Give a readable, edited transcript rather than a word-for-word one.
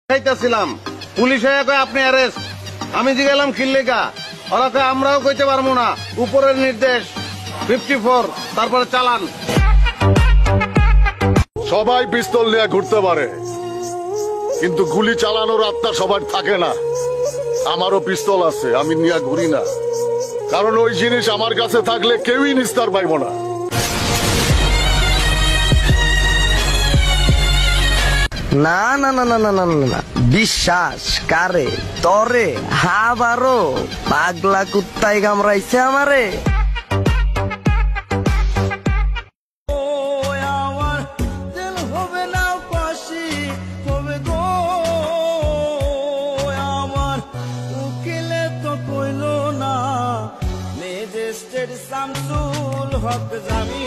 খাইতেছিলাম, police হয়ে কয় আপনি অ্যারেস্ট। আমি জিগেলাম খিল্লিকা, ওরা কয় আমরাও কইতে পারবো না, উপরের নির্দেশ 54, তারপরে চালান। সবাই পিস্তল নিয়ে ঘুরতে পারে, কিন্তু গুলি চালানোর আত্মা সবার থাকে না। আমারও পিস্তল আছে, আমি নিয়ে ঘুরি না, কারণ ওই জিনিস আমার কাছে থাকলে কেউই নিস্তার পাইব না। না না না না না না না, বিশ্বাস কারে তরে হাবারো পাগলা কুত্তাই কামড়াইছে আমারে। শামসুল হক জামি